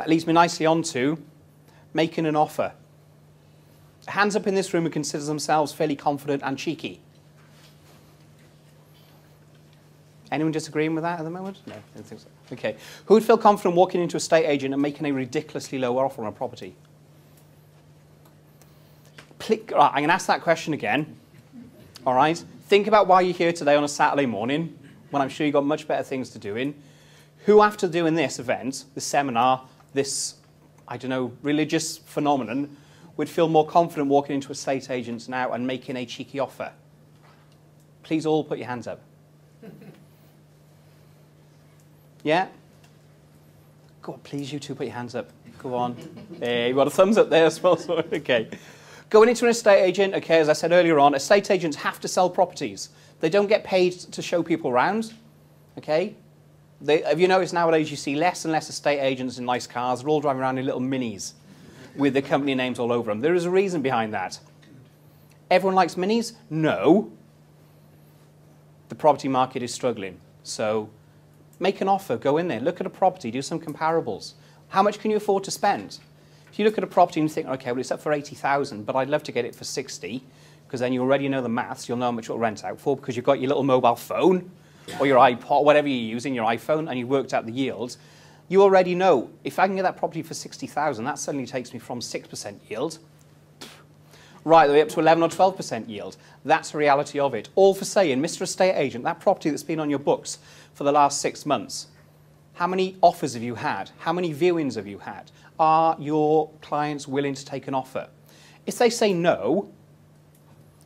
That leads me nicely on to making an offer. Hands up in this room who considers themselves fairly confident and cheeky. Anyone disagreeing with that at the moment? No, I don't think so. Okay. Who would feel confident walking into a estate agent and making a ridiculously low offer on a property? I'm going to ask that question again. All right? Think about why you're here today on a Saturday morning, when I'm sure you've got much better things to do in. Who, after doing this event, this seminar, this, I don't know, religious phenomenon, would feel more confident walking into estate agents now and making a cheeky offer? Please all put your hands up. Yeah? Go on, please, you two, put your hands up. Go on. Hey, you got a thumbs up there as well. Okay. Going into an estate agent, okay, as I said earlier on, estate agents have to sell properties. They don't get paid to show people around, okay? Have you noticed nowadays you see less and less estate agents in nice cars? They're all driving around in little minis with the company names all over them. There is a reason behind that. Everyone likes minis? No. The property market is struggling. So make an offer, go in there, look at a property, do some comparables. How much can you afford to spend? If you look at a property and you think, okay, well, it's up for 80,000, but I'd love to get it for 60, because then you already know the maths, you'll know how much it'll rent out for, because you've got your little mobile phone, or your iPod, whatever you're using, your iPhone, and you worked out the yields. You already know, if I can get that property for 60,000, that suddenly takes me from 6% yield right the way up to 11 or 12% yield. That's the reality of it. All for saying, Mr. Estate Agent, that property that's been on your books for the last 6 months, how many offers have you had? How many viewings have you had? Are your clients willing to take an offer? If they say no,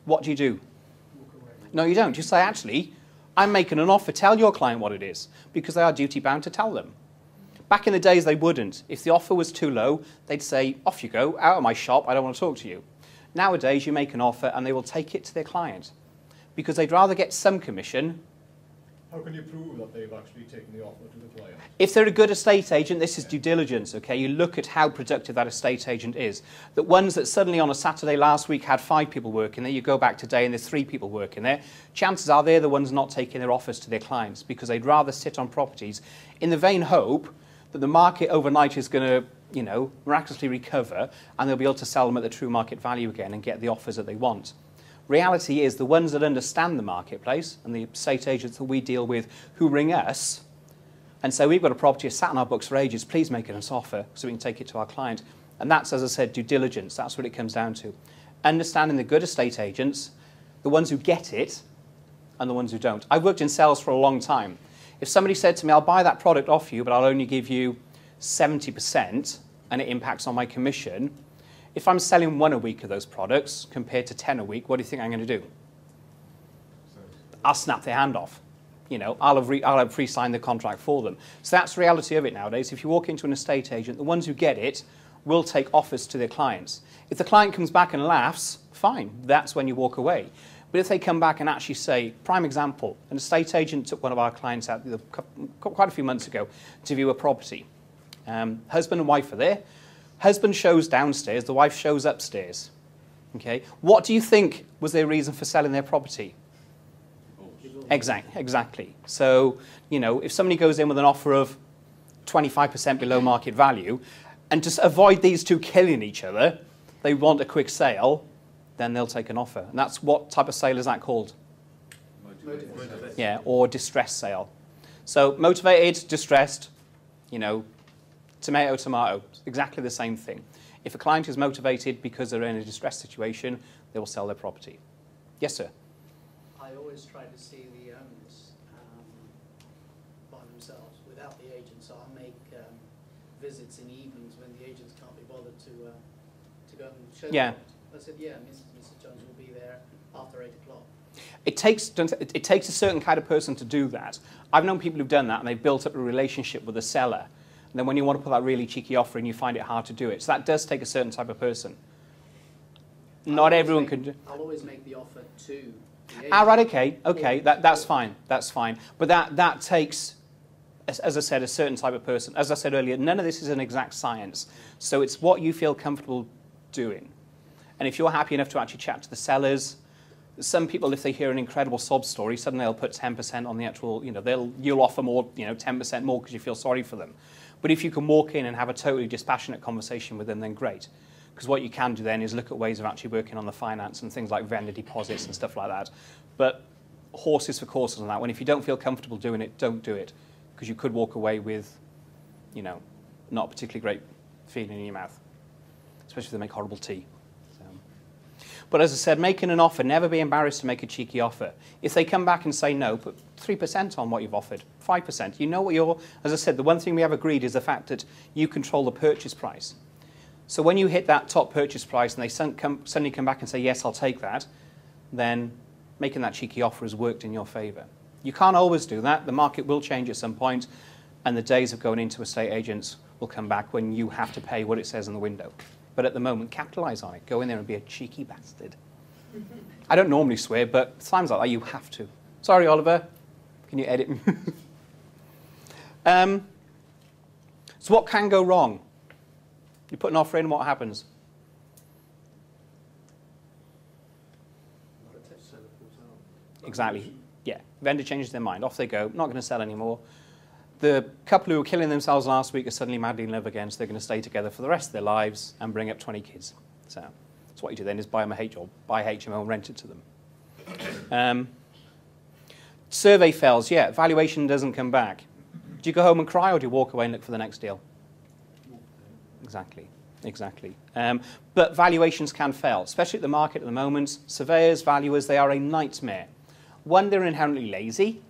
what do you do? No, you don't. You say, actually, I'm making an offer. Tell your client what it is, because they are duty-bound to tell them. Back in the days, they wouldn't. If the offer was too low, they'd say, off you go, out of my shop, I don't want to talk to you. Nowadays, you make an offer, and they will take it to their client, because they'd rather get some commission. How can you prove that they've actually taken the offer to the client? If they're a good estate agent, this is due diligence, okay? You look at how productive that estate agent is. The ones that suddenly on a Saturday last week had 5 people working there, you go back today and there's 3 people working there, chances are they're the ones not taking their offers to their clients, because they'd rather sit on properties in the vain hope that the market overnight is going to, you know, miraculously recover, and they'll be able to sell them at the true market value again and get the offers that they want. Reality is the ones that understand the marketplace, and the estate agents that we deal with who ring us and say, we've got a property that's sat on our books for ages, please make us an offer so we can take it to our client. And that's, as I said, due diligence. That's what it comes down to. Understanding the good estate agents, the ones who get it, and the ones who don't. I've worked in sales for a long time. If somebody said to me, I'll buy that product off you, but I'll only give you 70%, and it impacts on my commission, if I'm selling 1 a week of those products compared to 10 a week, what do you think I'm going to do? I'll snap their hand off. You know, I'll have pre-signed the contract for them. So that's the reality of it nowadays. If you walk into an estate agent, the ones who get it will take offers to their clients. If the client comes back and laughs, fine, that's when you walk away. But if they come back and actually say, prime example, an estate agent took one of our clients out quite a few months ago to view a property. Husband and wife are there. Husband shows downstairs, the wife shows upstairs. Okay, what do you think was their reason for selling their property? Exactly. So, you know, if somebody goes in with an offer of 25% below market value, and to avoid these two killing each other, they want a quick sale, then they'll take an offer. And that's what type of sale is that called? Motivated. Yeah, or distressed sale. So motivated, distressed, you know, tomato, tomato, exactly the same thing. If a client is motivated because they're in a distressed situation, they will sell their property. Yes, sir? I always try to see the owners by themselves without the agent, so I make visits in evenings when the agents can't be bothered to go and show them. I said, yeah, Mrs. Jones will be there after 8 o'clock. It takes a certain kind of person to do that. I've known people who've done that, and they've built up a relationship with the seller. And then when you want to put that really cheeky offer in, you find it hard to do it. So that does take a certain type of person. Not everyone can do. I'll always make the offer to the agent. Ah, right, okay, that's fine, that's fine. But that takes, as I said, a certain type of person. As I said earlier, none of this is an exact science. So it's what you feel comfortable doing. And if you're happy enough to actually chat to the sellers, some people, if they hear an incredible sob story, suddenly they'll put 10% on the actual, you know, you'll offer more, you know, 10% more because you feel sorry for them. But if you can walk in and have a totally dispassionate conversation with them, then great. Because what you can do then is look at ways of actually working on the finance and things like vendor deposits and stuff like that. But horses for courses on that one. If you don't feel comfortable doing it, don't do it. Because you could walk away with, you know, not a particularly great feeling in your mouth. Especially if they make horrible tea. But as I said, making an offer, never be embarrassed to make a cheeky offer. If they come back and say no, put 3% on what you've offered, 5%. You know what you're, as I said, the one thing we have agreed is the fact that you control the purchase price. So when you hit that top purchase price and they suddenly come back and say, yes, I'll take that, then making that cheeky offer has worked in your favour. You can't always do that. The market will change at some point, and the days of going into estate agents will come back when you have to pay what it says in the window. But at the moment, capitalise on it. Go in there and be a cheeky bastard. I don't normally swear, but times like that, you have to. Sorry, Oliver. Can you edit me? So what can go wrong? You put an offer in, what happens? Exactly. Yeah. Vendor changes their mind. Off they go. Not going to sell anymore. The couple who were killing themselves last week are suddenly madly in love again, so they're going to stay together for the rest of their lives and bring up 20 kids. So what you do then is buy them a HMO, buy HMO and rent it to them. Survey fails. Yeah, valuation doesn't come back. Do you go home and cry, or do you walk away and look for the next deal? Exactly. Exactly. But valuations can fail, especially at the market at the moment. Surveyors, valuers, they are a nightmare. One, they're inherently lazy.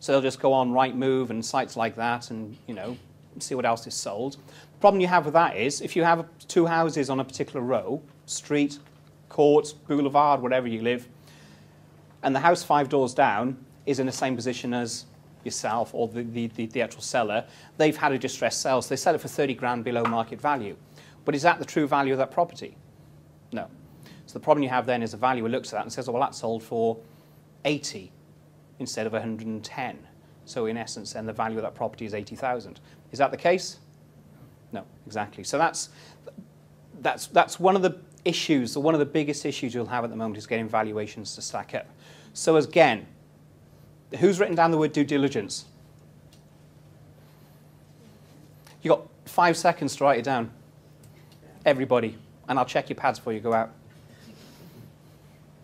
So they'll just go on Rightmove and sites like that and, you know, see what else is sold. The problem you have with that is if you have 2 houses on a particular row, street, court, boulevard, wherever you live, and the house 5 doors down is in the same position as yourself or the actual seller, they've had a distressed sale. So they sell it for 30 grand below market value. But is that the true value of that property? No. So the problem you have then is the valuer looks at that and says, oh, well, that sold for 80. Instead of 110. So in essence, then the value of that property is 80,000. Is that the case? No, exactly. So that's one of the issues, or one of the biggest issues you'll have at the moment is getting valuations to stack up. So again, who's written down the word due diligence? You've got 5 seconds to write it down. Everybody. And I'll check your pads before you go out.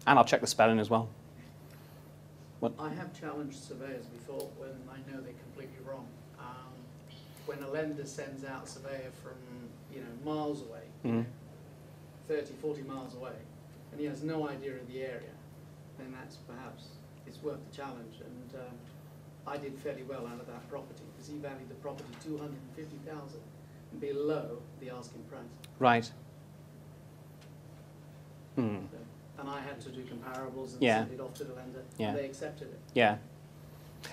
And I'll check the spelling as well. What? I have challenged surveyors before when I know they're completely wrong. When a lender sends out a surveyor from, you know, miles away, Mm-hmm. 30, 40 miles away, and he has no idea of the area, then that's perhaps, it's worth the challenge. And I did fairly well out of that property because he valued the property 250,000 below the asking price. Right. Hmm. So, and I had to do comparables and Yeah. send it off to the lender, Yeah. and they accepted it. Yeah.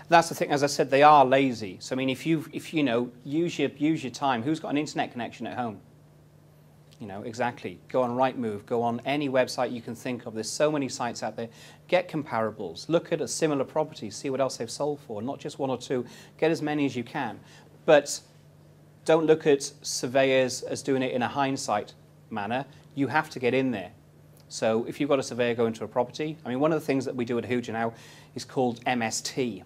That's the thing, as I said, they are lazy. So I mean, if you know, use your time. Who's got an internet connection at home? You know, exactly. Go on Rightmove, go on any website you can think of. There's so many sites out there. Get comparables. Look at a similar property, see what else they've sold for, not just 1 or 2. Get as many as you can. But don't look at surveyors as doing it in a hindsight manner. You have to get in there. So if you've got a surveyor go into a property, I mean, one of the things that we do at Ahuja now is called MST.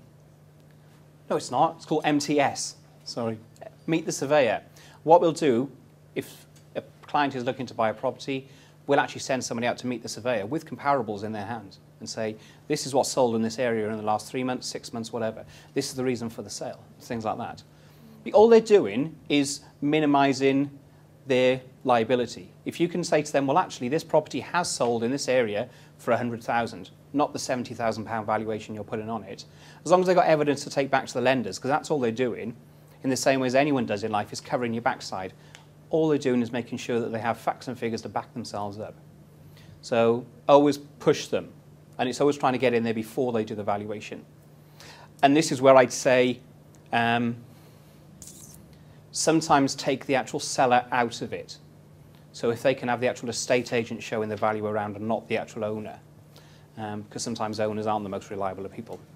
No, it's not. It's called MTS. Sorry. Meet the surveyor. What we'll do, if a client is looking to buy a property, we'll actually send somebody out to meet the surveyor with comparables in their hands and say, this is what's sold in this area in the last 3 months, 6 months, whatever. This is the reason for the sale, things like that. All they're doing is minimizing their liability. If you can say to them, well, actually, this property has sold in this area for 100,000, not the £70,000 valuation you're putting on it, as long as they've got evidence to take back to the lenders, because that's all they're doing, in the same way as anyone does in life, is covering your backside. All they're doing is making sure that they have facts and figures to back themselves up. So always push them, and it's always trying to get in there before they do the valuation. And this is where I'd say, sometimes take the actual seller out of it. So if they can have the actual estate agent showing the value around and not the actual owner, because sometimes owners aren't the most reliable of people.